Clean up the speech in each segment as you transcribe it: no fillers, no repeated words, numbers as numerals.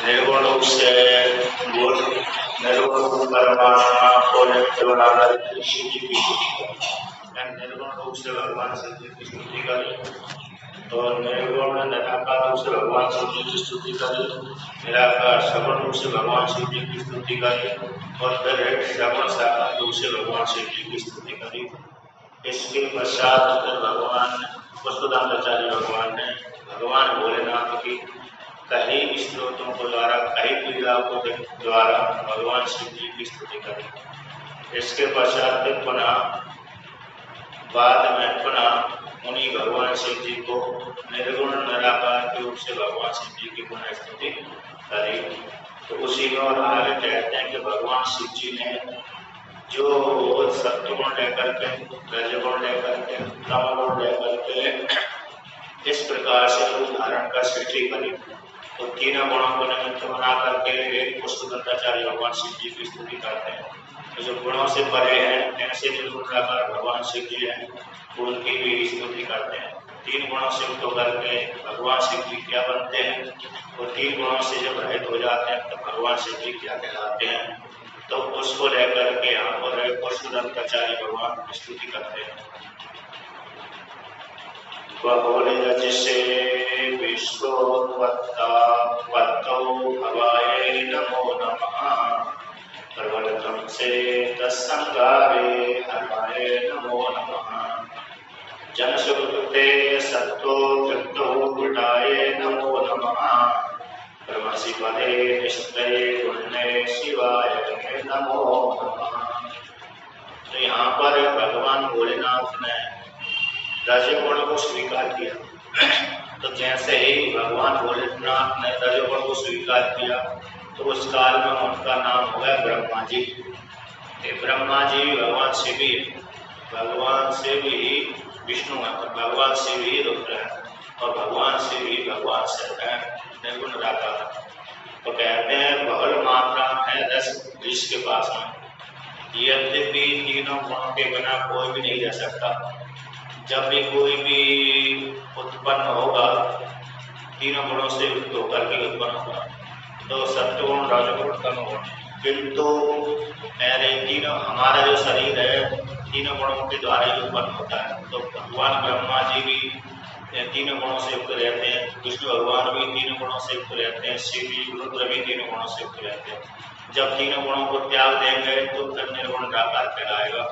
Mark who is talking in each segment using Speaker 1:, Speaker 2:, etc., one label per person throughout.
Speaker 1: निर्गुण रूप से गुण निर्गुण परमात्मा को नित्य शिव जी की निर्गुण रूप से भगवान शिव जी की स्तुति करें और निर्गुण निराकार रूप से भगवान शिव जी की स्तुति करें, निराकार सगुण रूप से भगवान शिव जी की स्तुति करें और फिर सगुण साकार रूप से भगवान शिव जी की स्तुति करें। इसके पश्चात फिर भगवान पुष्पदंताचार्य भगवान ने भगवान भोलेनाथ की कई स्त्रोतों को द्वारा कई पीड़ाओं को द्वारा भगवान शिव जी की स्तुति करें। इसके पश्चात फिर पुनः बाद में पुनः उन्हीं भगवान शिव जी को निर्गुण निराकार के रूप से भगवान शिव जी की पुनः स्तुति करें। तो उसी में और आगे कहते हैं कि भगवान शिव जी ने जो सत्वगुण लेकर के, रजगुण लेकर के, तमगुण लेकर के इस प्रकार से रूप धारण कर सृष्टि करी, तो तीनों गुणों को निमित्त बना करके एक पुष्पदंताचार्य भगवान शिव जी की स्तुति करते हैं। तो जो गुणों से परे हैं ऐसे निर्गुण निराकार भगवान शिव जी हैं, उनकी भी स्तुति करते हैं। तीन गुणों से युक्त होकर के भगवान शिव जी क्या बनते हैं, और तीन गुणों से जब रहित हो जाते हैं तो भगवान शिव जी क्या कहलाते हैं, तो उसको लेकर के यहाँ पर पुष्पदंताचार्य भगवान की स्तुति करते हैं। वह जिसे विश्वोत्पत्ता पत्तौ भवाय नमो नमः, प्रवलतम से तत्संगारे हराय नमो नमः, जनसुकृते सत्तो कृतो गुणाय नमो नमः, ब्रह्मसि पदे निष्ठये गुण्ये शिवाय नमो नमः। तो यहाँ पर भगवान भोलेनाथ ने रजोगुण को स्वीकार किया। तो जैसे ही भगवान भोलेनाथ ने रजोगुण को स्वीकार किया तो उस काल में उनका नाम हो गया ब्रह्मा जी। ब्रह्मा जी भगवान शिव ही, भगवान शिव ही विष्णु है और भगवान शिव ही रुद्र है और भगवान शिव ही भगवान शिव है, निर्गुण निराकार। तो कहते हैं बहुल मात्रा है रस जिसके पास में, यद्यपि तीनों गुणों के बिना कोई भी नहीं रह सकता। जब भी कोई भी उत्पन्न होगा तीनों गुणों से युक्त होकर के उत्पन्न होगा, तो सत्वगुण रजोगुण तमोगुण, किंतु मेरे तीनों हमारा जो शरीर है तीनों गुणों के द्वारा ही उत्पन्न होता है। तो भगवान ब्रह्मा जी भी तीनों गुणों से युक्त रहते हैं, विष्णु भगवान भी तीनों गुणों से युक्त रहते हैं, शिव रुद्र भी तीनों गुणों से युक्त रहते हैं। जब तीनों गुणों को त्याग देंगे तो फिर निर्गुण निराकार कहलाएगा।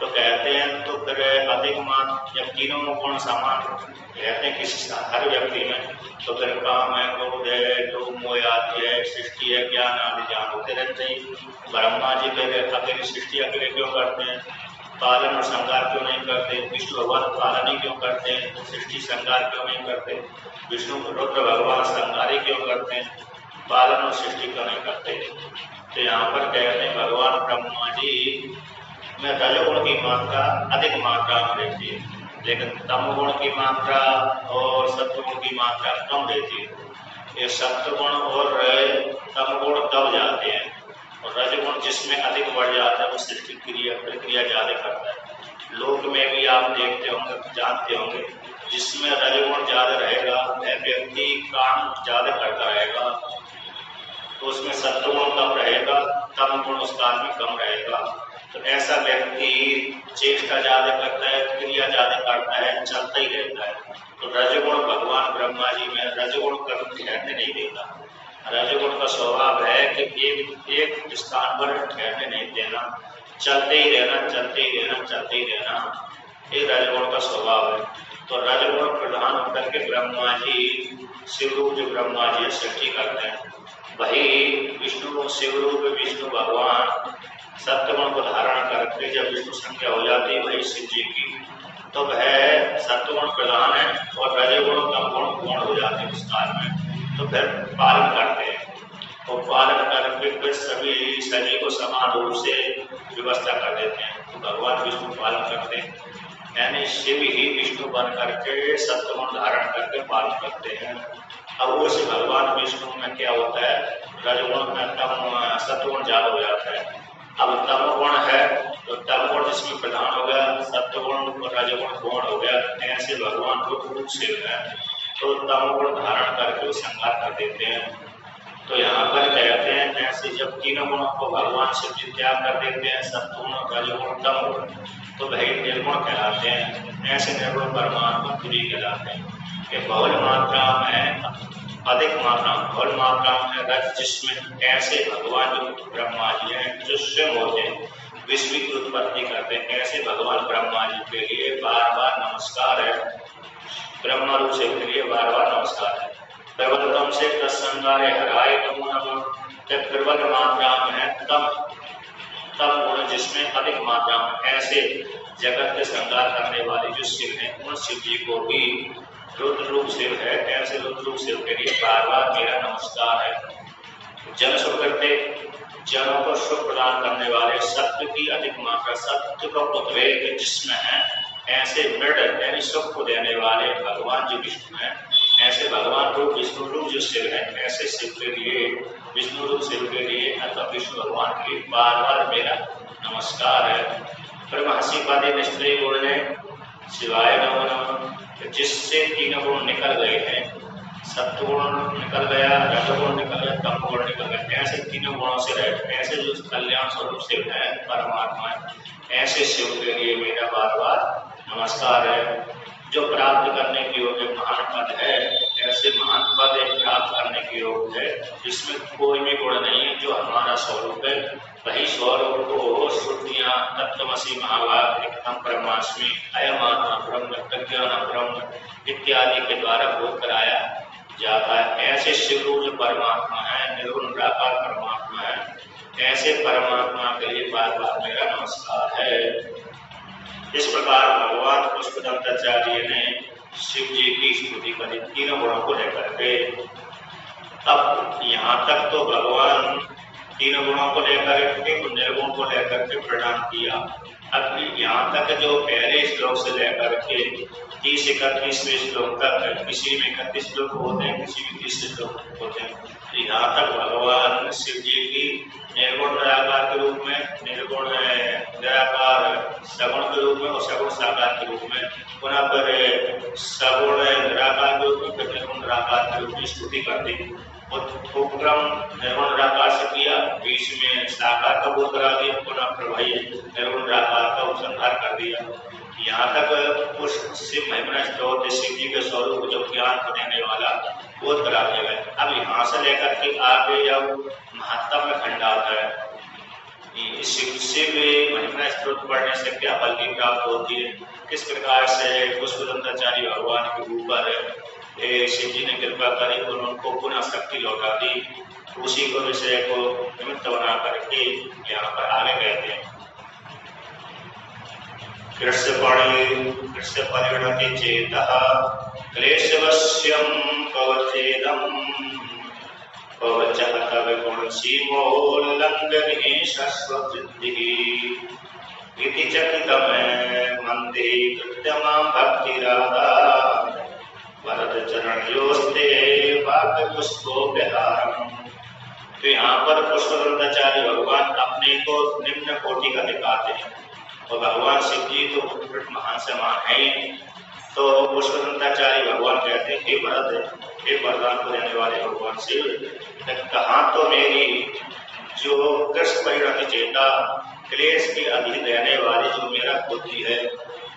Speaker 1: तो कहते हैं तो फिर अधिक मान जब तीनों गुण समान रहते हैं किसी हर व्यक्ति में, तो फिर काम है, क्रोध है, लोभ मोह आदि है, सृष्टि है, ज्ञान आदि ज्ञान होते रहते हैं। ब्रह्मा जी पहले अकेले सृष्टि अकेले क्यों करते हैं, पालन और संहार क्यों नहीं करते? विष्णु भगवान पालन ही क्यों करते हैं, सृष्टि संहार क्यों नहीं करते? विष्णु रुद्र भगवान संहार ही क्यों करते हैं, पालन और सृष्टि क्यों नहीं करते? तो यहाँ पर कहते हैं भगवान ब्रह्मा जी में रजोगुण की मात्रा अधिक मात्रा में रहती है, लेकिन तमोगुण की मात्रा और सत्वगुण की मात्रा कम रहती है। ये सत्वगुण और तमोगुण दब जाते हैं और रजोगुण जिसमें अधिक बढ़ जाता है वो सृष्टि प्रक्रिया ज्यादा करता है। लोक में भी आप देखते होंगे, जानते होंगे, जिसमें रजोगुण ज्यादा रहेगा वह व्यक्ति काम ज्यादा करता रहेगा, तो उसमें सत्वगुण कम रहेगा, तमोगुण उस काल में कम रहेगा। तो ऐसा व्यक्ति चेष्टा ज्यादा करता है, क्रिया ज्यादा करता है, चलता ही रहता है। तो रजोगुण भगवान ब्रह्मा जी में रजोगुण कभी ठहरने नहीं देता। रजोगुण का स्वभाव है कि एक स्थान पर ठहरने नहीं देना, चलते ही रहना, चलते ही रहना, चलते ही रहना, ये रजोगुण का स्वभाव है। तो रजोगुण प्रधान होकर के ब्रह्मा जी शिवरूप जो ब्रह्मा जी सृष्टि करते हैं, वही विष्णु शिवरूप विष्णु भगवान सत्वगुण को धारण करके जब विष्णु संज्ञा हो जाती है वही शिव जी की, तो वह सत्वगुण प्रधान है और रजोगुण तमगुण गुण हो जाते हैं उस काल में। तो फिर पालन करते हैं, तो पालन करके फिर सभी को समान रूप से व्यवस्था कर देते हैं। तो भगवान विष्णु पालन करते हैं, यानी शिव ही विष्णु बन करके सत्वगुण धारण करके पालन करते हैं। अब उस भगवान विष्णु में क्या होता है, रजोगुण में सत्वगुण ज्यादा हो जाता है। अब तमोगुण है तो तमोगुण जिसमें प्रधान हो गया, सत्वगुण और रजोगुण गुण हो गया। ऐसे भगवान को रूप शिव है, तो तमोगुण धारण करके संहार कर देते हैं। तो यहाँ पर कहते हैं ऐसे जब तीनों गुणों को भगवान शिव जी त्याग कर देते हैं, सत्गुण रजगुण तमगुण, तो भाई निर्गुण कहलाते हैं। ऐसे निर्गुण परमात्मा खुद ही कहलाते हैं कि बहुल मात्रा में, अधिक मात्रा बहुल मात्रा में रज, जिसमें ऐसे भगवान जो ब्रह्मा जी हैं जो स्वयं होते हैं, विश्व की उत्पत्ति करते हैं, ऐसे भगवान ब्रह्मा जी के लिए बार बार नमस्कार है। ब्रह्मा रूप से के लिए बार बार नमस्कार है। प्रबलतम से तत्संगारे हराय नमो नमः। जब प्रबल मात्रा में है तब गुण, जिसमें अधिक मात्रा में ऐसे जगत के संगार करने वाले जो शिव हैं, उन शिव जी को भी रुद्र रूप शिव है, ऐसे रुद्र रूप शिव के लिए बार बार मेरा नमस्कार है। जन सुख करते, जनों को सुख प्रदान करने वाले, सत्य की अधिक मात्रा, सत्य का उद्वेग जिसमें है, ऐसे मृड यानी सुख को देने वाले भगवान जो विष्णु हैं, ऐसे भगवान रूप विष्णु रूप जो शिव है, ऐसे शिव के लिए, विष्णु रूप शिव के लिए अथवा विष्णु भगवान के लिए बार बार मेरा नमस्कार है। फिर महर्षि पादी निष्ठे गुण ने शिवाय नमो नमः, जिससे तीनों गुण निकल गए हैं, सत्वगुण निकल गया, रजगुण निकल गया, तमगुण निकल गया, ऐसे तीनों गुणों से रहे, ऐसे जो कल्याण स्वरूप शिव है परमात्मा, ऐसे शिव के लिए मेरा बार बार नमस्कार है। जो प्राप्त करने की योग्य महान पद है, ऐसे महान पद प्राप्त करने की योग्य है, जिसमें कोई भी गुण नहीं है, जो हमारा स्वरूप है, वही स्वरूप को श्रुतियां तत्त्वमसि महाभाग एकदम ब्रह्मास्मि अयम आत्मा ब्रह्म प्रज्ञान ब्रह्म इत्यादि के द्वारा बोध कराया जाता है। ऐसे शिव जो परमात्मा है, निर्गुण निराकार परमात्मा है, ऐसे परमात्मा के लिए बार बार मेरा नमस्कार है। इस प्रकार भगवान पुष्पदंताचार्य ने शिव जी की स्तुति करी तीनों गुणों को लेकर के। अब यहाँ तक तो भगवान तीनों गुणों को लेकर के, निर्गुण को लेकर के प्रणाम किया। अब यहाँ तक जो पहले श्लोक से लेकर के 30-31वें श्लोक तक, किसी में 31 श्लोक होते हैं, किसी में 30 श्लोक होते हैं, यहाँ तक भगवान शिव जी की निर्गुण निराकार के रूप में, निर्गुण निराकार सगुण के रूप में और सगुण साकार के रूप में, पुनः पर सगुण निराकार के रूप में, फिर निर्गुण निराकार के रूप में स्तुति कर दी। उपक्रम निर्गुण निराकार से किया, बीच में साकार का बोध करा दिया, पुनः प्रभावी निर्गुण निराकार का उपसंहार कर दिया। यहाँ तक उस शिव महिमा स्तोत्र, शिव जी के स्वरूप जो ज्ञान को देने वाला बोध करा दिया गया। अब यहाँ से लेकर के आगे जब महत्ता में खंड आता है, शिव महिमा स्तोत्र पढ़ने से क्या फल की प्राप्त होती है, किस प्रकार से पुष्पदंताचार्य भगवान के ऊपर शिव जी ने कृपा करी और उनको पुनः शक्ति लौटा दी, उसी को विषय को निमित्त बना करके यहाँ पर आगे कहते हैं। कृष्ण परिगणति चेतः क्लेशवश्यं कवचेदं कवचः तव गुण सीमोल्लंघने शश्ववृद्धिः इति चकितमे मंदे कृत्यमां भक्तिराधा वरद चरणयोस्ते वाक्य पुष्पो विहारम्। तो यहाँ पर पुष्पदंताचार्य भगवान अपने को निम्न कोटि का दिखाते हैं और भगवान शिव जी तो उत्कृष्ट महान समान है ही। तो पुष्पदंताचार्य भगवान कहते हैं, हे भरत, हे वरदान को देने वाले भगवान शिव, कहाँ तो मेरी जो कृष्ण परिणति चेता, क्लेश के अधीन रहने वाली जो मेरा बुद्धि है,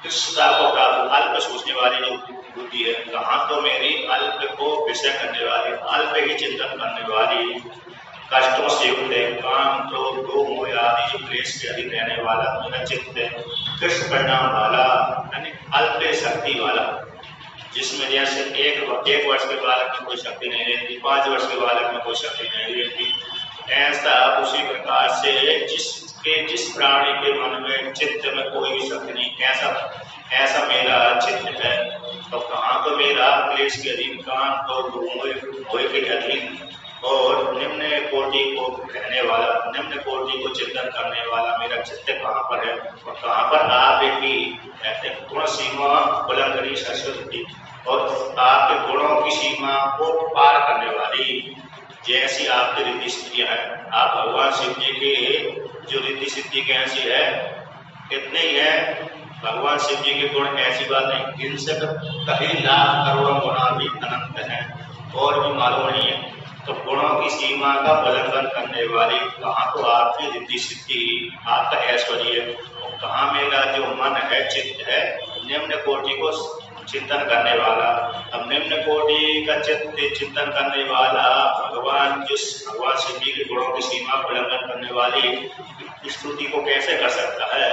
Speaker 1: कृष्णता को प्राप्त अल्प सोचने वाली जो बुद्धि है, कहाँ तो मेरी अल्प को विषय करने वाली, अल्प ही चिंतन करने वाली, कष्टों से युक्त काम क्रोध मोह आदि जो क्लेश के अधीन रहने वाला मेरा चित्त है, कृष्ण परिणाम वाला यानी अल्प शक्ति वाला, जिसमें जैसे एक वर्ष के बालक में कोई शक्ति नहीं रहती, 5 वर्ष के बालक में कोई शक्ति नहीं रहती, ऐसा उसी प्रकार से जिस प्राणी के मन में चित्त में कोई भी शक्ति नहीं, ऐसा मेरा चित्त है। तो कहाँ तो मेरा क्लेश के अधीन, काम तो मोह के अधीन और निम्न कोटि को रहने वाला, निम्न कोटि को चिंतन करने वाला मेरा चित्त कहाँ पर है, और कहाँ पर आप ही कहते गुण सीमा उल्लंघनी सरस्वती, और आपके गुणों की सीमा को पार करने वाली, जैसी आपकी रिद्धि सिद्धियां हैं। आप भगवान शिव जी के जो रिद्धि सिद्धि कैसी है, कितने ही है भगवान शिव जी के गुण, ऐसी बात नहीं, इनसे कहीं लाख करोड़ों गुना भी अनंत है और भी मालूम नहीं है। तो गुणों की सीमा का उल्लंघन करने वाली, कहाँ तो आपकी रिद्धि सिद्धि, आपका ऐश्वर्य, कहाँ मेरा जो मन है, चित्त है, निम्न कोटि को चिंतन करने वाला। अब निम्न कोटि का चिंतन करने वाला भगवान शिव जी के गुणों की सीमा को उल्लंघन करने वाली स्तुति को कैसे कर सकता है?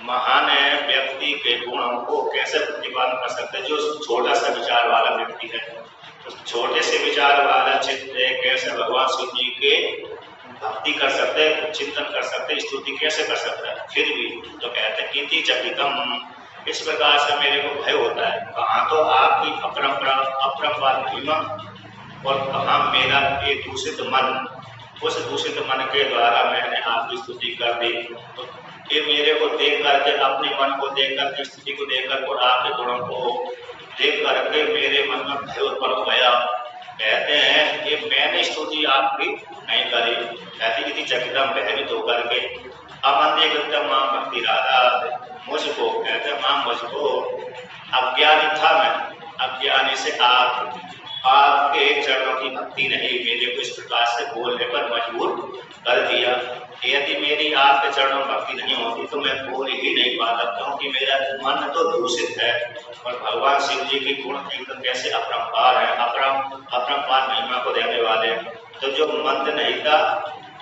Speaker 1: महान व्यक्ति के गुणों को कैसे प्रतिपादन कर सकता है? जो छोटा सा विचार वाला व्यक्ति है, तो छोटे से विचार वाला चित्त कैसे भगवान शिव जी के भक्ति कर सकते, चिंतन कर सकते, स्तुति कैसे कर सकता है? फिर भी तो कहते हैं कीर्ति चकितम, इस प्रकार से मेरे को भय होता है। कहाँ तो आपकी अपरंपार महिमा और कहाँ मेरा एक दूषित मन, उस दूषित मन के द्वारा मैंने आपकी स्तुति कर दी। तो ये मेरे को देख करके, अपने मन को देख करके, स्तुति को देख करके और आपके गुणों को देख करके मेरे मन में भय उत्पन्न हो गया। कहते हैं ये मैंने स्तुति आपकी नहीं करी, कहते इति चकितम, भयभीत होकर के। अमंदिकृतम मां भक्ति राधा, मुझको कहते मां मुझको अज्ञानी था मैं, अज्ञानी से आपके चरणों की भक्ति नहीं मेरे को इस प्रकार से बोलने पर मजबूर कर दिया। यदि मेरी आपके चरणों में भक्ति नहीं होती तो मैं बोल ही नहीं पाता, क्योंकि मेरा मन तो दूषित है। और भगवान शिव जी की गुण एकदम कैसे अपरंपार है, अपरंपार महिमा को देने वाले। तो जो मंद नहीं था,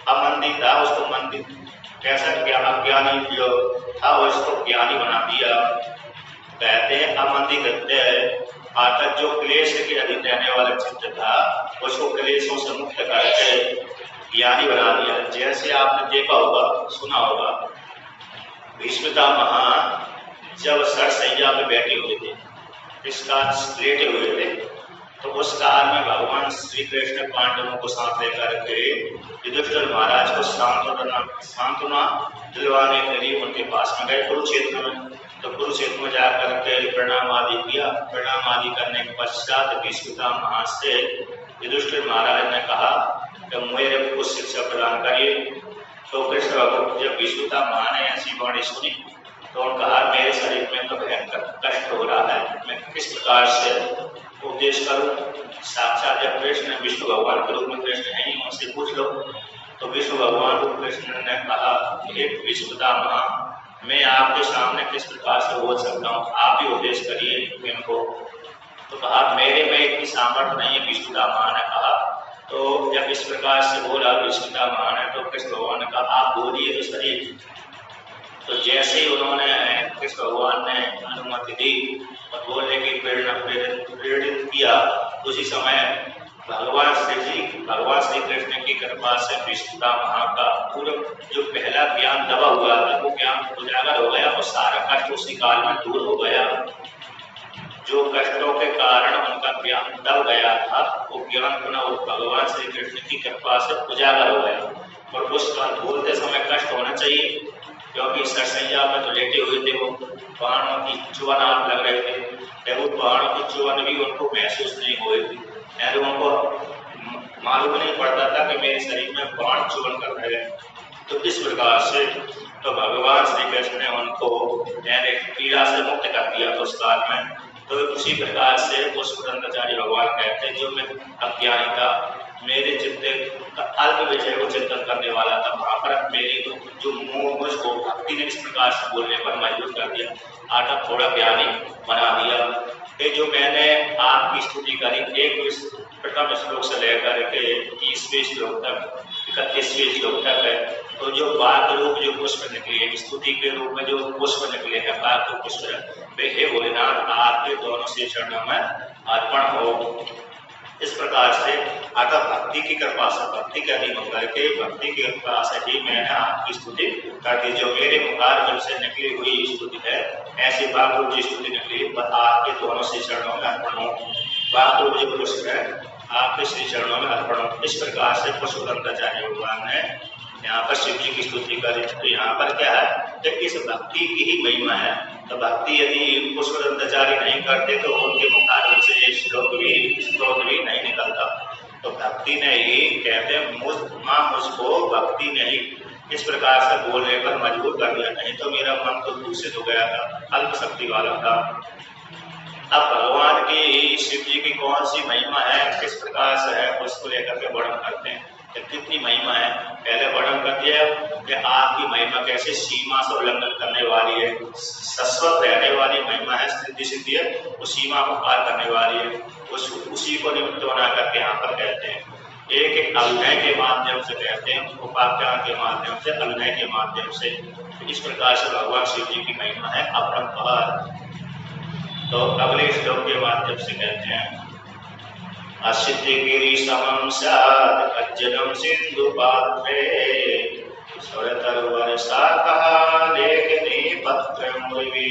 Speaker 1: अमंदी था, उसको मंदित कैसा किया? अज्ञानी जो था उसको ज्ञानी बना दिया। कहते हैं अमंदी करते अर्थात जो क्लेश के अधीन रहने वाला चित्त था उसको क्लेशों से मुक्त करके ज्ञानी बना दिया। जैसे आपने देखा होगा, सुना होगा, भीष्मता महान जब सरसैया में बैठे हुए थे, इसका लेटे हुए थे, तो उस काल में भगवान श्री कृष्ण पांडवों को साथ लेकर के युधिष्ठिर महाराज को सांत्वना दिलवाने के लिए उनके पास में गए कुरुक्षेत्र में। तो कुरुक्षेत्र में जाकर के प्रणाम आदि किया। प्रणाम आदि करने के पश्चात भीष्मता महाराज से युधिष्ठिर महाराज ने कहा कि मेरे को कुछ शिक्षा प्रदान करिए। तो कृष्ण भगवान जब भीष्मता महाराज ने ऐसी वाणी सुनी तो उन्होंने कहा मेरे शरीर में तो भयंकर कष्ट हो रहा है, मैं किस प्रकार से उपदेश करूं? साक्षात जब कृष्ण विष्णु भगवान के रूप में कृष्ण है, उनसे पूछ लो। तो विष्णु भगवान को कृष्ण ने कहा हे भीष्मता महाराज, मैं आपके सामने किस प्रकार से बोल सकता हूँ, आप ही उपदेश करिए इनको। तो कहा मेरे में इतनी सामर्थ्य नहीं है, भीष्मता महाराज ने कहा। तो जब इस प्रकार से बोला भीष्मता महाराज ने, तो कृष्ण भगवान ने कहा आप बोलिए तो सही। तो जैसे ही उन्होंने कृष्ण भगवान ने अनुमति दी और बोलने की प्रेरित किया, उसी समय भगवान श्री कृष्ण की कृपा से भीष्मता महाराज का पूरा जो पहला ज्ञान दबा हुआ था वो ज्ञान उजागर हो गया और सारा कष्ट उसी काल में दूर हो गया। जो कष्टों के कारण उनका ज्ञान दब गया था वो ज्ञान पुनः भगवान श्री कृष्ण की कृपा से उजागर हो गया। और उस काल बोलते समय कष्ट होना चाहिए, क्योंकि सरसैया में तो लेटे हुए थे, वो बाणों की चुवन आप लग रहे थे, वो बाणों की चुवन भी उनको महसूस नहीं हुए थी, यानी उनको मालूम नहीं पड़ता था कि मेरे शरीर में बाण चुवन कर रहे हैं। तो इस प्रकार से तो भगवान श्री कृष्ण ने उनको पीड़ा से मुक्त कर दिया उस काल में। तो उसी प्रकार से वो स्वतंत्राचार्य भगवान कहते हैं जो मैं अज्ञानी था, मेरे चित्त का अल्प विषय को चिंतन करने वाला था, वहां पर मेरी जो मुझको भक्ति ने इस प्रकार से बोलने पर मजबूर कर दिया, आटा थोड़ा ज्ञानी बना दिया। ये जो मैंने आपकी स्तुति करी एक प्रथम श्लोक से लेकर के 30वें श्लोक तक 31वें श्लोक तक है, तो जो बात रूप जो पुष्प निकले, स्तुति के रूप में जो पुष्प निकले हैं, बात तो पुष्प वे हे भोलेनाथ आपके दोनों से चरणों में अर्पण हो। इस प्रकार से अतः भक्ति की कृपा से, भक्ति के अधीन होकर के भक्ति की कृपा से ही मैंने आपकी स्तुति कर दी। जो मेरे मुखार से निकली हुई स्तुति है, ऐसी बागरूप जी स्तुति निकली आपके दोनों से चरणों में अर्पण हो। बागरूप जी पुष्प है आपके श्री चरणों में अर्पण हो। इस प्रकार से पुष्पदंताचार्य भगवान ने यहाँ पर शिव जी की स्तुति करी। तो यहाँ पर क्या है कि इस भक्ति की ही महिमा है। तो भक्ति यदि पुष्पदंताचार्य नहीं करते तो उनके मुखार से श्लोक भी नहीं निकलता। तो भक्ति ने ही कहते मुझको भक्ति ने ही इस प्रकार से बोलने पर मजबूर कर दिया, नहीं तो मेरा मन तो दूषित हो गया था, अल्प शक्ति वाला था। अब भगवान की शिव जी की कौन सी महिमा है, किस प्रकार से है, उसको लेकर के वर्णन करते हैं कि कितनी महिमा है। पहले वर्णन कर दिया कि आपकी महिमा कैसे सीमा से उल्लंघन करने वाली है, शाश्वत रहने वाली महिमा है, सिद्धि सिद्धि है, वो सीमा को पार करने वाली है। उसी को निमित्त बना करके यहाँ पर कहते हैं। एक एक अभिनय के माध्यम से कहते हैं, उपाख्यान के माध्यम से, अभिनय के माध्यम से। इस प्रकार से भगवान शिव जी की महिमा है अपरंपार। तो अगले श्लोक के माध्यम से कहते हैं, असिद्धि गिरि समं स्यात् अज्जलं सिंधु पात्रे स्वरतरुवर शाखा लेखनी पत्रमुर्वी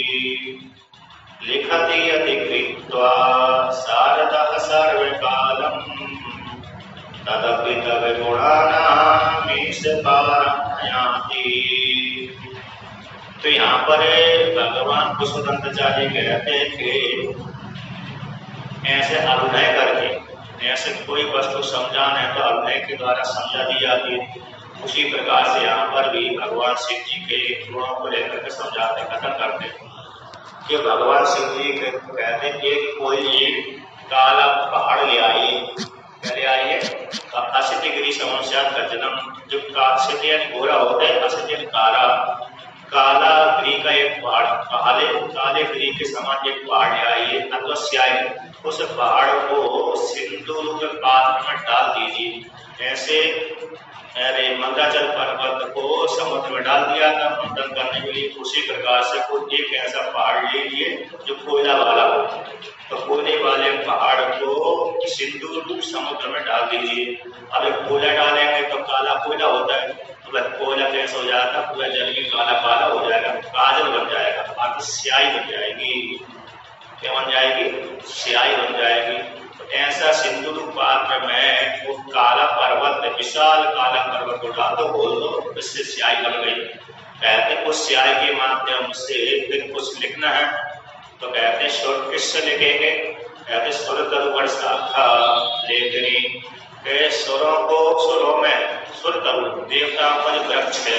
Speaker 1: लिखति यदि कृत्वा शारदः सर्वकालं तदपि तव गुणानामीश पारं याति। तो यहाँ पर भगवान पुष्पदंताचार्य कहते हैं कि ऐसे अभिनय करके, ऐसे कोई वस्तु समझाना है तो अभिनय के द्वारा समझा दी जाती है। उसी प्रकार से यहाँ पर भी भगवान शिव जी के गुणों को लेकर के समझाते, कथन करते हैं कि भगवान शिव जी कहते हैं कि कोई काला पहाड़ ले आइए, क्या ले आइए, असित गिरी समस्या का जन्म, जो असित यानी गोरा होता है, असित यानी काला, काला गिरी का एक पहाड़, काले गिरी के समान एक पहाड़ ले आइए, अथवा स्याही, उस पहाड़ को सिंधु के पात्र में डाल दीजिए। ऐसे अरे मंदाचल पर्वत को समुद्र में डाल दिया था मंथन करने के लिए, उसी प्रकार से कोई एक ऐसा पहाड़ ले लिए जो कोयला वाला हो, तो कोयले वाले पहाड़ को सिंधु रूप समुद्र में डाल दीजिए। अब कोयला डालेंगे तो काला कोयला होता है, तो कोयला कैसे हो जाएगा, पूरा जल में काला काला हो जाएगा, काजल बन जाएगा, अर्थात स्याही बन जाएगी। क्या बन जाएगी, स्याही बन जाएगी। तो ऐसा सिंधु पात्र में वो काला पर्वत, विशाल काला पर्वत को डाल दो, बोल दो, इससे स्याही बन गई। कहते उस स्याही के माध्यम से फिर कुछ लिखना है, तो कहते स्वर किससे लिखेंगे, कहते स्वर तरुवर शाखा लेखनी, स्वरों में स्वर तरु देवताओं का जो वृक्ष है,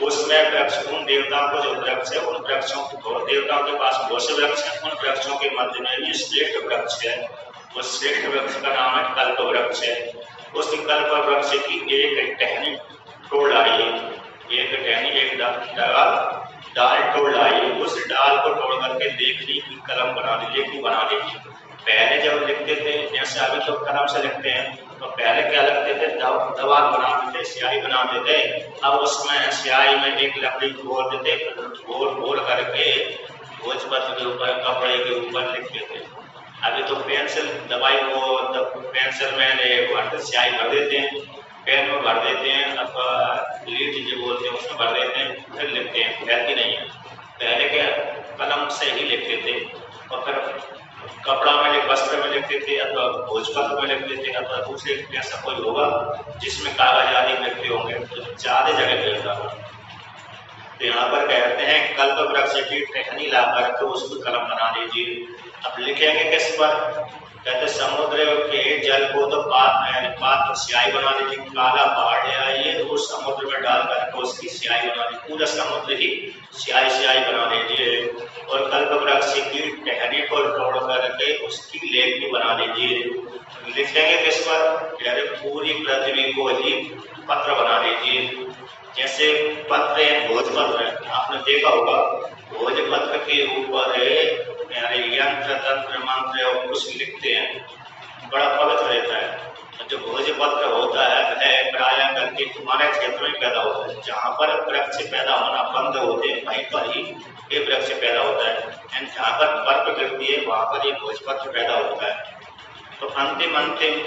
Speaker 1: उसमें वृक्ष, उन देवताओं को जो वृक्ष है, उन वृक्षों को, देवताओं के पास बहुत से वृक्ष हैं, उन वृक्षों के मध्य में ये श्रेष्ठ वृक्ष है। उस श्रेष्ठ वृक्ष का नाम है कल्प वृक्ष है। उस कल्प वृक्ष की एक टहनी तोड़ लाइए, एक टहनी, एक डाल तोड़ लाइए, उस डाल को तोड़ करके लेखनी की कलम बना लीजिए, लेखनी बना लीजिए। पहले जब लिखते थे, जैसे अभी तो कलम से लिखते हैं, तो पहले क्या लगते थे, दवात बनाते थे, स्याही बनाते थे। अब उसमें स्याही में एक लकड़ी घोल देते, घोल करके भोजपत्र के ऊपर, कपड़े के ऊपर लिखते थे। अभी तो पेंसिल दवाई को पेंसिल में स्याही भर देते हैं, पेन में भर देते हैं, अथवा लीड जो बोलते हैं उसमें भर देते हैं, फिर लिखते हैं, फैलती नहीं है। पहले क्या कलम से ही लिखते थे, और फिर कपड़ा में, वस्त्र में लिखते थे, अथवा भोजपत्र में लिखते थे, अथवा दूसरे ऐसा कोई होगा जिसमें कागज आदि लिखते होंगे, तो ज्यादा जगह मिलता हो। तो यहाँ पर कहते हैं कल्प वृक्ष की टहनी ला करके उसको कलम बना लीजिए। अब लिखेंगे किस पर, कहते समुद्र के जल को तो पात्र स्याही बना लीजिए, काला पहाड़ ले आइए, उस समुद्र में डाल करके उसकी स्याही बना लीजिए, पूरा समुद्र ही स्याही बना लीजिए। और कल्प वृक्ष की टहनी को तोड़ करके उसकी लेखनी बना लीजिए। लिखेंगे किस पर, कहते पूरी पृथ्वी को ही पत्र बना लीजिए। जैसे पत्र है, भोजपत्र है, आपने देखा होगा, भोजपत्र के ऊपर यंत्र तंत्र मंत्र और कुछ लिखते हैं, बड़ा पवित्र रहता है। जो भोजपत्र होता है प्राय करके तुम्हारे क्षेत्र में पैदा होता है, जहाँ पर वृक्ष पैदा होना बंद होते हैं वहीं पर ही ये वृक्ष पैदा होता है। जहाँ पर बर्फ गिरती है वहाँ पर ये भोजपत्र पैदा होता है। तो अंतिम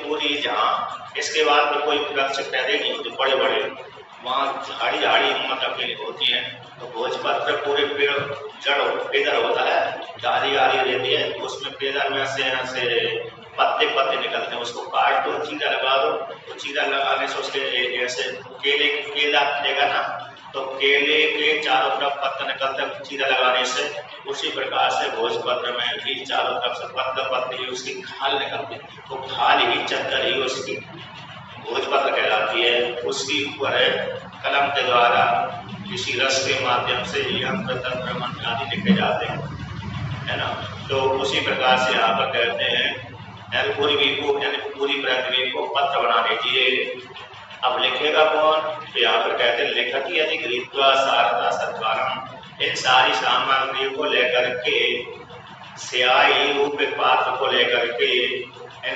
Speaker 1: पूरी जहाँ इसके बाद कोई वृक्ष पैदा नहीं होते, बड़े बड़े वहाँ झाड़ी हिम्मत अकेली होती है। तो भोजपत्र पूरे पेड़ जड़ पेदर होता है, डाली रहती है, उसमें पेदर में से पत्ते निकलते हैं, उसको काट दो, चीरा लगा दो, तो चीरा लगाने से उसके ऐसे केला देगा ना, तो केले के चारों तरफ पत्ता निकलता है चीरा लगाने से। उसी प्रकार से भोजपत्र में भी चारों तरफ से पत्ते ही उसकी खाल निकलती है, तो खाल ही चद्दर ही उसकी भोजपत्र कहलाती है। उसकी ऊपर कलम के द्वारा किसी रस के माध्यम से यंत्र तंत्र मंत्र आदि लिखे जाते हैं, है ना। तो उसी प्रकार से यहाँ पर कहते हैं पूर्वी को यानी पूरी पृथ्वी को पत्र बना लीजिए। अब लिखेगा कौन? तो यहाँ पर कहते हैं लिखती यदि गृहीत्वा शारदा सत्कारम, इन सारी सामग्रियों को लेकर के स्याही रूप पात्र को लेकर के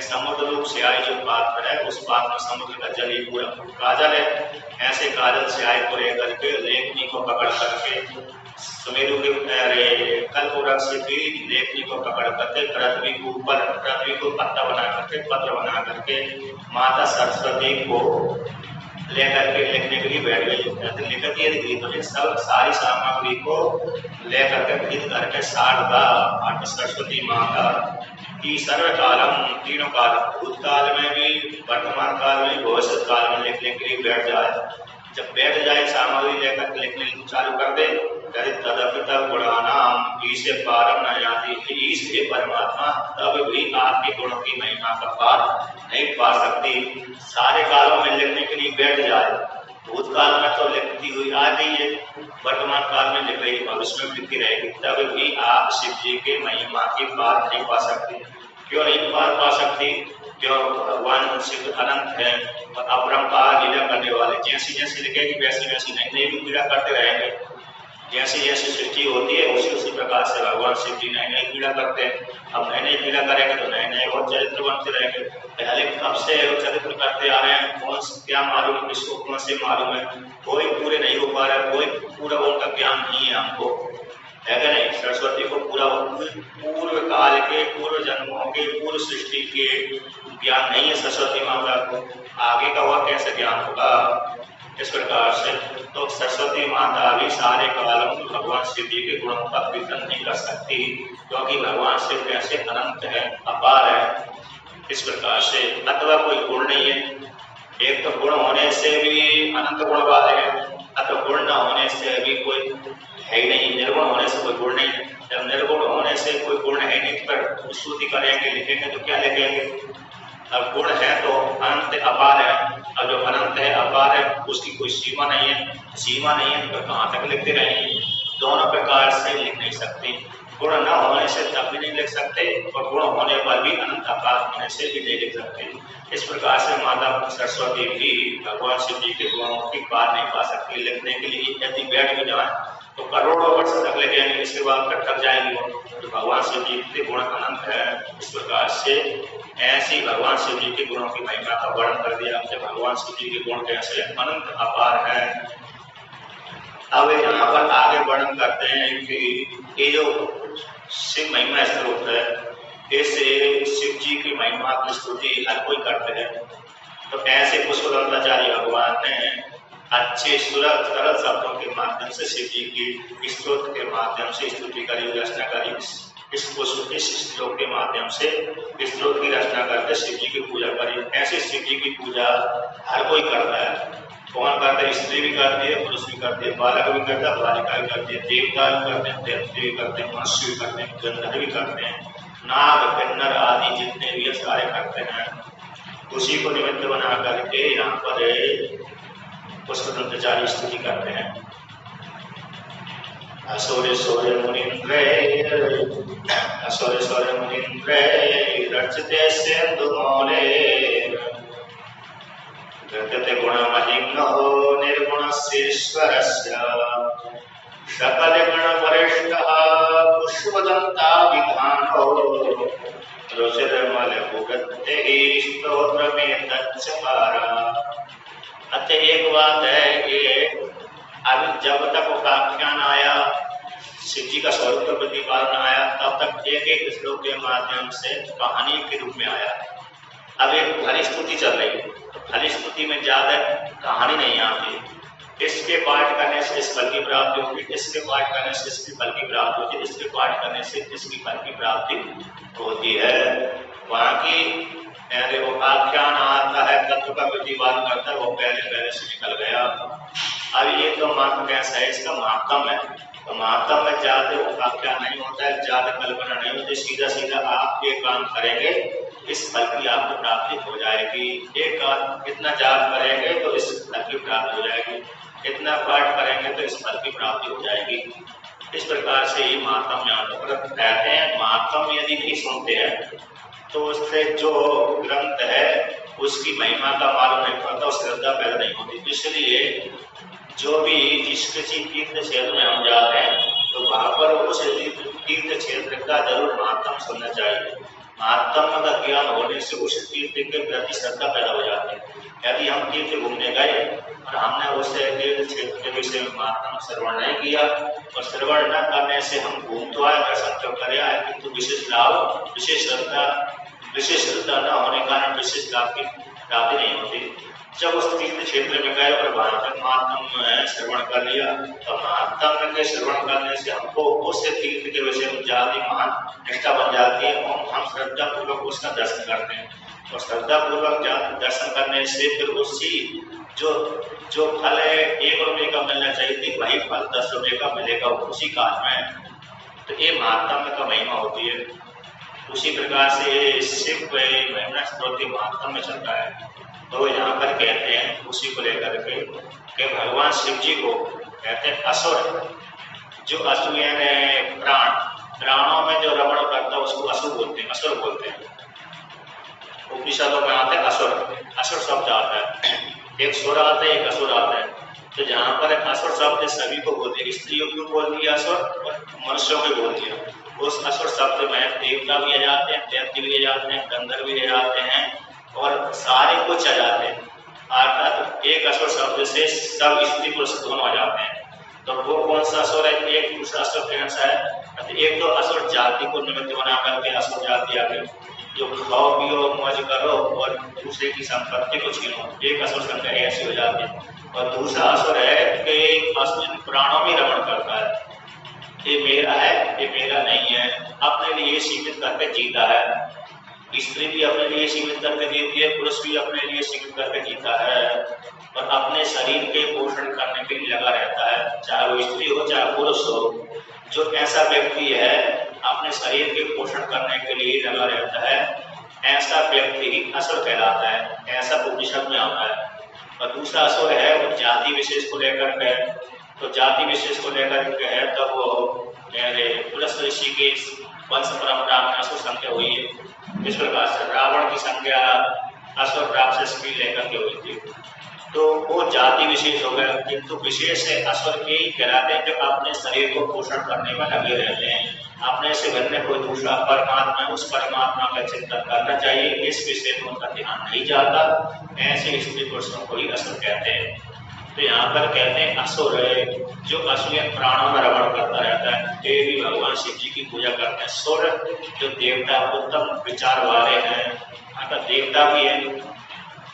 Speaker 1: समुद्र रूप स्याही जो पात्र है उस पात्र में समुद्र का जल ही पूरा काजल है, ऐसे काजल स्याही को लेकर के लेखनी को पकड़ करके सुमेरु के कल्पवृक्ष से भी लेखनी को पकड़ करके पृथ्वी के ऊपर पृथ्वी को पत्ता बना करके पत्र बना करके माता सरस्वती को लेकर के लिखने के लिए बैठ गई। लिखती है सब सारी सामग्री को लेकर के गीत करके शारदा सरस्वती माता की सर्वकालम तीनों काल भूतकाल में भी वर्तमान काल में भविष्य काल में लिखने के लिए बैठ जाए। जब बैठ जाए सामग्री लेकर के लिखने चालू कर दे तदपि तब गुणानाम ईसे पारम न जाती, ईश्वर परमात्मा तब भी आपके गुणों की महिमा का पार नहीं पा सकती। सारे कालों में लिखने के लिए बैठ जाए, भूतकाल में तो लिखती हुई आ गई है, वर्तमान काल में लिख रही भविष्य में लिखती रहेगी, तब भी आप शिव जी के महिमा की पार नहीं पा सकती। क्यों नहीं पार पा सकती? क्यों? भगवान शिव अनंत है और अपरंपार लीला करने वाले, जैसी जैसी लिखेगी वैसी वैसी नई नई भी लीला करते रहेंगे। जैसी जैसी सृष्टि होती है उसी प्रकार से भगवान शिव जी नई नई लीला करते हैं। अब नई नई लीला करेंगे तो नए नए और चरित्र बनते रहेंगे। पहले कब से चरित्र करते आ रहे हैं, कौन क्या मालूम, किसको कौन से मालूम है, कोई पूरे नहीं हो पा रहा है, कोई पूरा उनका ज्ञान नहीं है हमको, है क्या नहीं? सरस्वती को पूरा पूर्व काल के पूर्व जन्मों के पूर्व सृष्टि के ज्ञान नहीं है सरस्वती माता को, आगे का वह कैसे ज्ञान होगा? इस प्रकार से तो सरस्वती माता भी सारे कालों में भगवान शिव जी के गुणों का कीर्तन नहीं कर सकती, क्योंकि भगवान शिव कैसे अनंत है, अपार है। इस प्रकार से अथवा कोई गुण नहीं है, एक तो गुण होने से भी अनंत गुण वाले हैं, अथवा गुण न होने से भी कोई है ही नहीं, निर्गुण होने से कोई गुण नहीं है। जब निर्गुण होने से कोई गुण है नहीं पर स्तुति करेंगे लिखेंगे तो क्या लिखेंगे? अब गुण है तो अनंत अपार है, और जो अनंत है अपार है उसकी कोई सीमा नहीं है, सीमा नहीं है तो कहाँ तक लिखते रहेंगे? दोनों प्रकार से लिख नहीं सकते, गुण न होने से तब भी नहीं लिख सकते और गुण होने पर भी अनंत अपार होने से भी नहीं लिख सकते। इस प्रकार से माता सरस्वती भी भगवान शिव जी के गुणों की पार नहीं पा सकती। लिखने के लिए यदि बैठ भी जाए तो करोड़ों वर्ष तक लिखेंगे, इसके बाद फिर थक जाएंगे वो। तो भगवान शिव जी के गुण अनंत है। इस प्रकार से ऐसी भगवान शिव जी के गुणों की महिमा का वर्णन कर दिया कि भगवान शिव जी के गुण कैसे अनंत अपार है। अब यहाँ पर आगे वर्णन करते हैं कि ये जो शिव महिमा स्त्रोत है, ऐसे शिव जी की महिमा की स्तुति हर कोई करते हैं। तो ऐसे कुशलाचार्य भगवान ने अच्छे सरल शब्दों के माध्यम से शिव जी की स्तोत्र के माध्यम से स्तुति करी, रचना करी। इस श्लोक के माध्यम से स्तोत्र की रचना करके शिव जी की पूजा करी। ऐसे शिव जी की पूजा हर कोई करता है। कौन करता है? स्त्री भी करती है, पुरुष भी करती है, बालक भी करता है, बालिका भी करती है, देवता भी करते हैं, देवते भी करते हैं, मनुष्य भी करते हैं, गंधर्व भी करते हैं, नाग किन्नर आदि जितने भी सारे करते हैं। उसी को निमित्त बना करके यहाँ पर पुष्पदंताचार्य स्तुति करते हैं। असुर सौर्य मुनिन्द्रे रचते सिंधुमौले गद्यते गुणमहिम्नो निर्गुणस्येश्वरस्य सकलगुण वरिष्ठः पुष्पदन्ताभिधानो रुचिरमलभुगत्ते स्तोत्रमेतच्चकार। अच्छा, एक बात है कि अभी जब तक उपाख्यान आया, शिव जी का स्वरूप का प्रतिपादन आया, तब तक एक एक श्लोक के माध्यम से कहानी के रूप में आया। अब एक फल स्तुति चल रही है, तो फल स्तुति में ज्यादा कहानी नहीं आती। इसके पाठ करने से इस फल की प्राप्ति होगी, इसके पाठ करने से इसकी फल की प्राप्ति होती है, इसके पाठ करने से इसकी फल की प्राप्ति होती है। वहाँ की आख्यान आता है, तत्व का प्रतिपादन करता है, वो पहले से निकल गया। अब ये तो मात्र कैसा है, इसका महात्म है। तो महात्म में ज्यादा आख्यान नहीं होता है, ज्यादा कल्पना नहीं होती, सीधा सीधा आप ये काम करेंगे इस फल की आपको प्राप्ति हो जाएगी। एक इतना जाप करेंगे तो इस फल की प्राप्ति हो जाएगी, इतना पाठ करेंगे तो इस फल की प्राप्ति हो जाएगी। इस प्रकार से ही महात्म कहते हैं। महात्म यदि नहीं सुनते हैं तो उससे जो ग्रंथ है उसकी महिमा का मालूम नहीं पड़ता, उस श्रद्धा पैदा नहीं होती। इसलिए जो भी जिस किसी तीर्थ क्षेत्र में हम जाते हैं तो वहां पर उस तीर्थ क्षेत्र का जरूर महात्म सुनना चाहिए। महात्म का ज्ञान होने से उस तीर्थ के प्रति श्रद्धा पैदा हो जाती है। यदि हम तीर्थ घूमने गए और हमने उस तीर्थ क्षेत्र के विषय में महात्म श्रवण नहीं किया और श्रवण न करने से हम घूम तो आए, दर्शन तो करे आए, किंतु विशेष लाभ विशेष श्रद्धा न होने के कारण विशेष लाभ की प्राप्ति नहीं होती। जब उस तीर्थ क्षेत्र में गए और वहां पर महात्म श्रवण कर लिया तो महात्म के श्रवण करने से हमको उस तीर्थ के विषय में ज्यादा महान निष्ठा बन जाती है और हम श्रद्धा पूर्वक उसका दर्शन करते हैं। और श्रद्धा पूर्वक दर्शन करने से फिर उसकी जो फल है 1 रुपये का मिलना चाहिए वही फल 10 रुपये का मिलेगा उसी काल में। तो ये महात्म का महिमा होती है। उसी प्रकार से शिव महिमा स्त्रोत्र महात्म में चलता है। तो यहाँ पर कहते हैं उसी को लेकर के कि भगवान शिव जी को कहते हैं असुर। जो असुर यानी प्राणों में जो रमण करता है उसको असुर बोलते हैं, असुर बोलते हैं। उपनिषदों में आते हैं असुर शब्द आता है। एक सुर आता है, एक असुर आता है। तो जहाँ पर असुर शब्द सभी को बोलते हैं, स्त्रियों को बोल दिया असुर और मनुष्यों को बोल दिया। उस असुर शब्द में देवता भी आ जाते हैं, दैत्य भी आ जाते हैं, गंधर्व भी आ जाते हैं और सारे कुछ आ जाते हैं। अर्थात एक असुर शब्द से सब स्त्री पुरुष दोनों आ जाते हैं। तो वो कौन सा असुर है? एक दूसरा असुर कौन सा है? एक तो असुर जाति को निमित्त बना करके असुर जाति आ गई, जो खाओ पियो मौज करो और दूसरे की संपत्ति को छीनो, एक असुर संख्या ऐसी हो जाती है। और दूसरा असुर है कि असुर प्राणों में रमण करता है, ये मेरा है, ये मेरा नहीं है, अपने लिए सीमित करके जीता है। स्त्री भी अपने लिए सीमित करके जीती है, पुरुष भी अपने लिए सीमित करके जीता है और अपने शरीर के पोषण करने के लिए लगा रहता है, चाहे वो स्त्री हो चाहे पुरुष हो। जो ऐसा व्यक्ति है अपने शरीर के पोषण करने के लिए लगा रहता है, ऐसा व्यक्ति असुर कहलाता है। ऐसा उपनिषद में आता है। और दूसरा असुर है वो जाति विशेष को लेकर के। तो जाति विशेष को लेकर के है तो वो मेरे पुलस्त ऋषि के वंश परंपरा में असुर संख्या हुई है। इस प्रकार से रावण की संख्या असुर राक्षस की लेकर के हुई थी। तो वो जाति विशेष हो गया, किंतु विशेष असुर के ही कहलाते हैं जो अपने शरीर को पोषण करने में लगे रहते हैं। अपने से भिन्न कोई दूसरा परमात्मा, उस परमात्मा का चिंतन करना चाहिए, इस विषय में उनका ध्यान नहीं जाता, ऐसे स्त्री पुरुषों को ही असुर कहते हैं। तो यहाँ पर कहते हैं असुर जो असुर प्राणों में रमण करता रहता है, ये भी भगवान शिव जी की पूजा करते हैं। सुर जो देवता उत्तम विचार वाले हैं, अगर देवता भी है,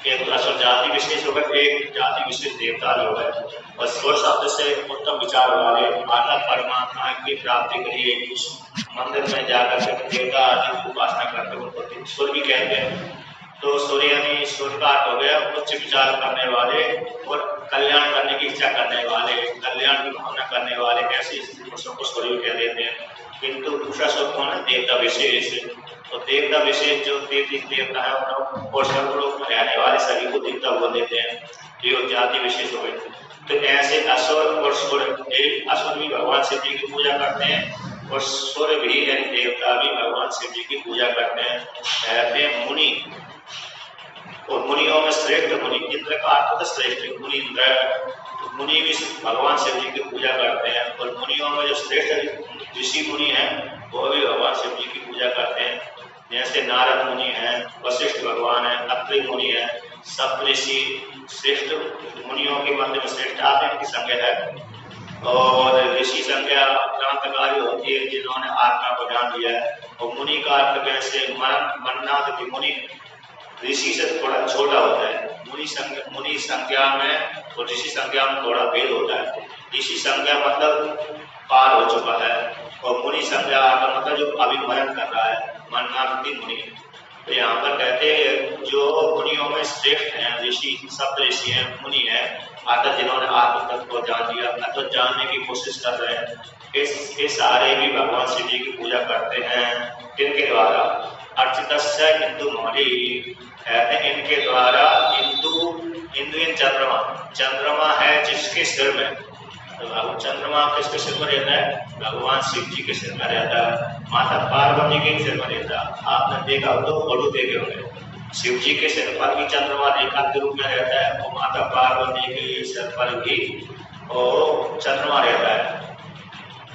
Speaker 1: एक असुर जाति विशेष होगा, एक जाति विशेष देवता लोग है। और सुर शब्द से उत्तम विचार वाले आत्मा परमात्मा की प्राप्ति के लिए उस मंदिर में जाकर के देवता आदि की उपासना करते हैं, उनको सुर भी कहते हैं। तो सूर्य यानी सूर्य का अर्थ हो गया उच्च विचार करने वाले और कल्याण करने की इच्छा करने वाले, कल्याण की भावना करने वाले, ऐसे स्त्री पुरुषों को सूर्य कह देते हैं। किंतु दूसरा शब्द कौन है? देवता विशेष। तो देवता विशेष जो देवता है और स्वर्गलोक में रहने वाले सभी को देवता बोल देते हैं, ये जाति विशेष हो गई। तो ऐसे असुर और सूर्य, एक असुर भी भगवान शिव जी की पूजा करते हैं और सूर्य भी यानी देवता भी भगवान शिव जी की पूजा करते हैं। कहते हैं मुनि, और मुनियों में श्रेष्ठ मुनि, इंद्र का अर्थ है श्रेष्ठ मुनि इंद्र। तो मुनि भी भगवान शिव जी की पूजा करते हैं और मुनियों में जो श्रेष्ठ ऋषि मुनि हैं वो भी भगवान शिव जी की पूजा करते हैं। जैसे नारद मुनि हैं, वशिष्ठ भगवान है, अत्रि मुनि है, सप्तऋषि श्रेष्ठ मुनियों के मध्य में श्रेष्ठ आप इनकी संज्ञा है। और ऋषि संज्ञा क्रांतिकारी होती है जिन्होंने आत्मा को जान लिया है। और मुनि का अर्थ कैसे मन्नाथ की मुनि ऋषि से थोड़ा छोटा होता है। मुनि संज्ञा में और ऋषि संज्ञा में थोड़ा भेद होता है। ऋषि संज्ञा मतलब पार हो चुका है और मुनि संज्ञा का मतलब जो अभिमरण कर रहा है, मन्नाथी मुनि। तो यहाँ पर कहते हैं जो मुनियों में श्रेष्ठ हैं ऋषि, सब ऋषि हैं, मुनि हैं, अर्थात जिन्होंने आत्म तत्व को जान लिया, तत्व जानने की कोशिश कर रहे हैं, ये सारे भी भगवान शिव जी की पूजा करते हैं। किनके द्वारा? अर्चितस्य हिंदू मौली, कहते हैं इनके द्वारा। हिंदू चंद्रमा है जिसके सिर में, तो भगवान चंद्रमा किसके सिर पर रहता है? भगवान शिव जी के सिर पर रहता है। माता पार्वती के सिर पर रहता है। आपने देखा हो तो फोटो देखे होंगे, शिव जी के सिर पर भी चंद्रमा रेखा के रूप में रहता है और माता पार्वती के सिर पर भी वो चंद्रमा रहता है।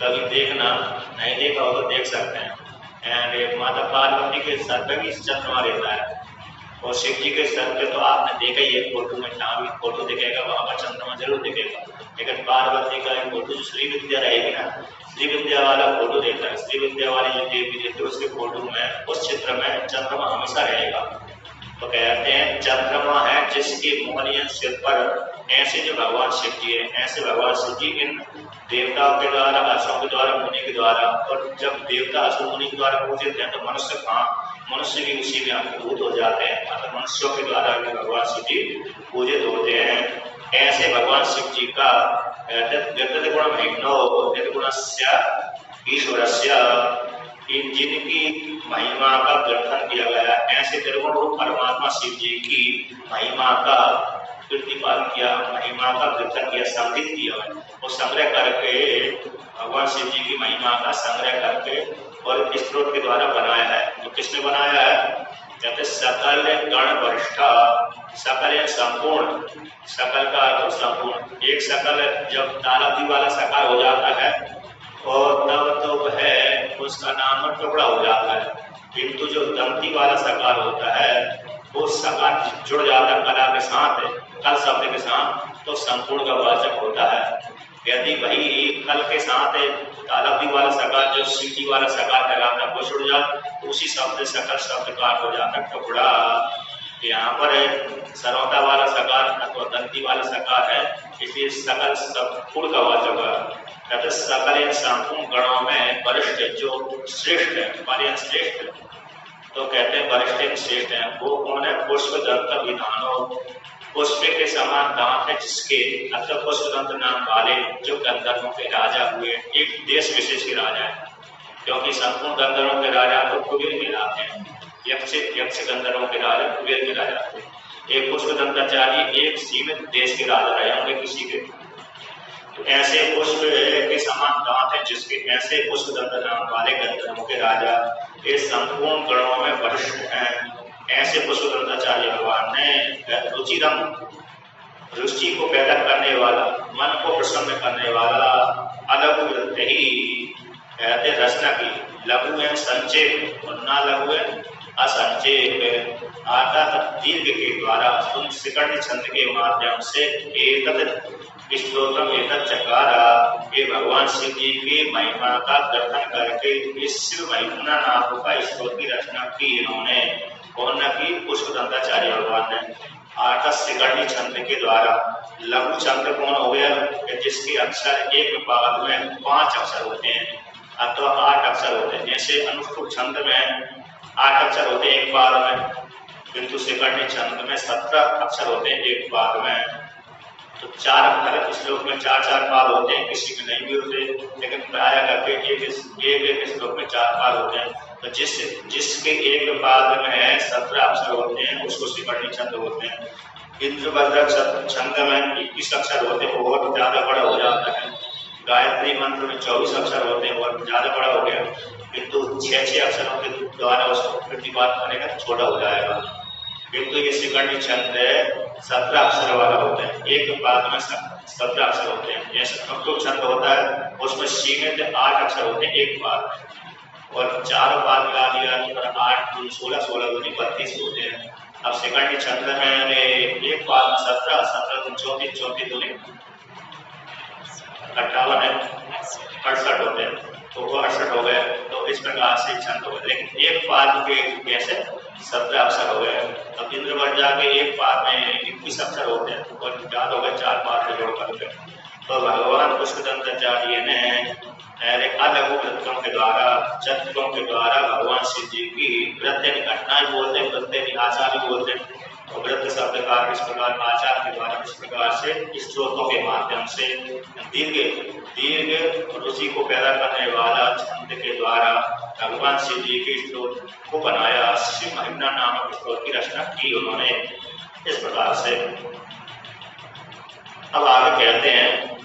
Speaker 1: कभी देखना, नहीं देखा हो तो देख सकते हैं। एंड माता पार्वती के सर पे भी चंद्रमा रहता है और शिव जी के सर पे तो आपने देखा ही है फोटो में, जहाँ भी फोटो दिखेगा वहां पर चंद्रमा जरूर दिखेगा। लेकिन पार्वती का एक फोटो जो श्री विद्या रहेगी ना, श्री विद्या वाला फोटो देखता है, श्री विद्या वाली जो देवी रहती है उसके फोटो में, उस चित्र में चंद्रमा हमेशा रहेगा। तो कहते हैं चंद्रमा है जिसके मोहनियन सिर पर, ऐसे जो भगवान शिव जी है, ऐसे भगवान शिव जी इन देवताओं के द्वारा, असुरों के द्वारा, मुनि के द्वारा, और जब देवता असुर मुनि के द्वारा पूजित हैं तो मनुष्य कहाँ, मनुष्य भी उसी में अंतर्भूत हो जाते हैं। अतः मनुष्यों के द्वारा भी भगवान शिव जी पूजित होते हैं। ऐसे भगवान शिव जी का निर्गुण महिम्नो निर्गुणस्य ईश्वरस्य, जिनकी महिमा का गठन किया गया, ऐसे निर्गुण रूप परमात्मा शिव जी की महिमा का प्रतिपादन किया, महिमा का गठन किया, संग्रहित किया और संग्रह करके भगवान शिव जी की महिमा का संग्रह करके और स्त्रोत के द्वारा बनाया है। तो किसने बनाया है? कहते सकल गण वरिष्ठा, सकल या संपूर्ण, सकल का अर्थ संपूर्ण। एक सकल जब तालाबी वाला सकार हो जाता है और तब तो वह उसका नाम टुकड़ा हो जाता है, किंतु जो दंती वाला सकार होता है वो सकार जुड़ जाता है कला के साथ, कल शब्द के साथ, तो संपूर्ण का वाचक होता है। यदि वही कल के साथ तालाबी वाला सकार जो सीटी वाला सकार लगाता है वो जुड़ जाता तो उसी शब्द सकल शब्द का हो जाता है टुकड़ा। यहाँ पर सरौता वाला सकार अथवा दंती वाला सकार है, इसलिए सकल संपूर्ण का वाचक है। सकल संपूर्ण गणों में वरिष्ठ जो श्रेष्ठ है, हमारे श्रेष्ठ, तो कहते हैं वरिष्ठ श्रेष्ठ है वो कौन है? पुष्प दंत विधानो, पुष्प के समान दांत है जिसके, अथवा पुष्प दंत नाम वाले जो गंधर्वों के राजा हुए, एक देश विशेष के राजा है, क्योंकि संपूर्ण गंधर्वों के राजा तो कुबेर कहलाते हैं, यक्ष गंधर्वों के राजा कुबेर के राजा थे। एक पुष्प दंताचार्य एक सीमित देश के राजा रहे होंगे किसी के। तो ऐसे पुष्प के समान दांत है जिसके, ऐसे पुष्प दंत नाम वाले गंधर्वों के राजा ये संपूर्ण गणों में वरिष्ठ हैं। ऐसे पुष्प दंताचार्य भगवान ने रुचिरम, रुचि को पैदा करने वाला, मन को प्रसन्न करने वाला अलग वृत्ति ही कहते रचना की। लघु है संक्षेप और ना लघु है असंक्षेप, अर्थात दीर्घ के द्वारा तुम सिकंड छंद के माध्यम से एक स्तोत्रम एतत् चकारा, ये भगवान शिव जी की महिमा का दर्शन करके इस शिव महिमा नाम का स्तोत्र की रचना की इन्होंने। कौन न की? पुष्प दंताचार्य भगवान ने। आठ सिकंडी छंद के द्वारा। लघु छंद कौन हो गया? जिसके अक्षर एक पाद में 5 अक्षर होते हैं अथवा 8 अक्षर होते हैं। जैसे अनुष्टुप छंद में 8 अक्षर होते हैं एक पाद में, किंतु सिकंडी छंद में 17 अक्षर होते हैं एक पाद में। तो 4 अक्षर श्लोक में 4-4 पाद होते हैं, किसी में नहीं भी होते, लेकिन प्राय करके एक श्लोक में 4 पाद होते हैं। तो जिसके एक पाद में 17 अक्षर होते हैं उसको सिकंडी छंद होते हैं। इंद्रभद्र छंद में 21 अक्षर होते हैं, वो बहुत ज्यादा बड़ा हो जाता है। गायत्री मंत्र में 24 अक्षर होते हैं, बहुत ज्यादा बड़ा हो गया, किंतु 6-6 अक्षरों के द्वारा उसको प्रतिपाद करने का छोटा हो जाएगा। किंतु ये सिकंडी छंद 17 अक्षर वाला होता है, एक पाद में 17 अक्षर होते हैं। जैसे अनुष्टुप छंद होता है उसमें सीमित 8 अक्षर होते हैं एक पाद में, और 4 पाद मिला दिया तो 8 दूनी 16 दूनी 32 होते हैं। अब सिकंडी छंद में एक पाद में 17 दूनी 34 दूनी 58 है, 68 होते हैं, तो वो 68 हो गए। तो इस प्रकार से छंद हो गए, लेकिन एक पाद के कैसे 17 अक्षर हो गए। अब इंद्रभद्र जाके एक पाद में 21 अक्षर होते हैं, तो ज्यादा हो गए 4 पाद से जोड़ करके। तो भगवान पुष्पदंताचार्य ने अलग वृत्तों के द्वारा, चरित्रों के द्वारा भगवान शिव जी की वृत्ति घटनाएं बोलते हैं, वृत्ति आचार भी बोलते हैं। तो वृत्त शब्द का इस प्रकार आचार के द्वारा इस प्रकार से स्त्रोतों के माध्यम से दीर्घ रुचि को पैदा करने वाला छंद के द्वारा भगवान शिव जी के स्तोत्र को बनाया। शिव महिमा नामक स्तोत्र की रचना की उन्होंने इस प्रकार से। अब आगे कहते हैं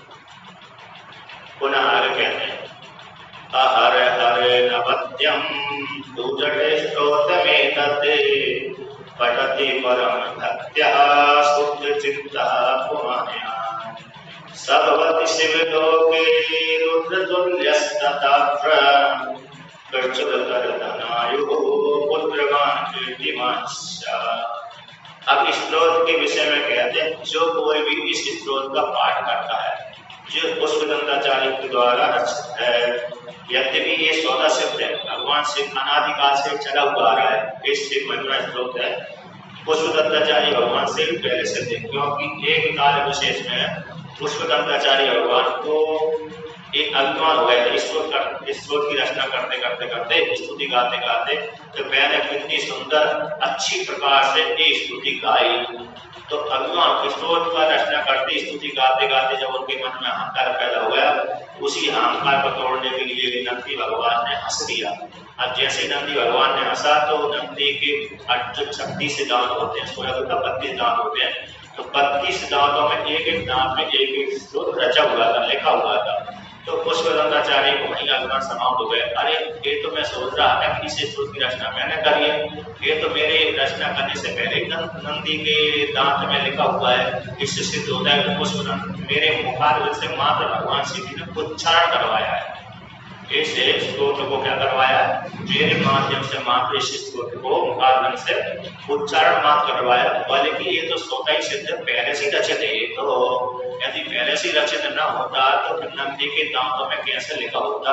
Speaker 1: पुनः आगे कहते हैं अहर हरे नवद्यम दुजटे स्त्रोतमे तते पठति परम भक्त्या शुद्ध चित्तः पुमान्यान् सर्वति शिवलोके रुद्रतुल्यस्तथा कर्चुदकर्दनायुः पुत्रवान् कीर्तिमान् स्यात्। अब इस स्त्रोत के विषय में कहते हैं जो कोई भी इस स्त्रोत का पाठ करता है जो पुष्पदंताचार्य के द्वारा रचित है, यद्यपि ये स्वतः सिद्ध है, भगवान से अनादिकाल से चला हुआ आ रहा है, इससे महिमा स्त्रोत है। पुष्पदंताचार्य भगवान से पहले सिद्ध है क्योंकि एक काल विशेष में पुष्पदंताचार्य भगवान को एक अभिमान हो गया था स्त्रोत की रचना करते करते करते स्तुति गाते गाते, तो मैंने कितनी सुंदर अच्छी प्रकार से ये स्तुति गाई, तो अभिमान स्त्रोत का रचना करते स्तुति गाते गाते जब उनके मन में अहंकार पैदा हो गया, उसी अहंकार को तोड़ने के लिए नंदी भगवान ने हंस दिया। अब जैसे नंदी भगवान ने हंसा तो नंदी के 36 दांत होते हैं, 16 का 32 दांत होते हैं, तो 32 दांतों में एक एक दांत में एक एक स्त्रोत रचा हुआ था, लिखा हुआ था। तो पुष्पदंताचार्य को वही अभिमान समाप्त हो गए, अरे ये तो मैं सोच रहा था कि इस स्त्रोत की रचना मैंने करी है, ये तो मेरे रचना करने से पहले ही नंदी के दांत में लिखा हुआ है, इससे सिद्ध होता है कि पुष्पदंत मेरे मुखारविंद से मात्र भगवान श्री जी ने उच्चारण करवाया है, ऐसे स्तोत्र को क्या करवाया, मेरे माध्यम से मात्र इस स्तोत्र को मुखारविंद से उच्चारण मात्र करवाया। बल्कि ये तो स्वतः ही सिद्ध पहले से रचित है, ये तो यदि पहले से रचित न होता तो नंदी के दांतों में कैसे लिखा होता।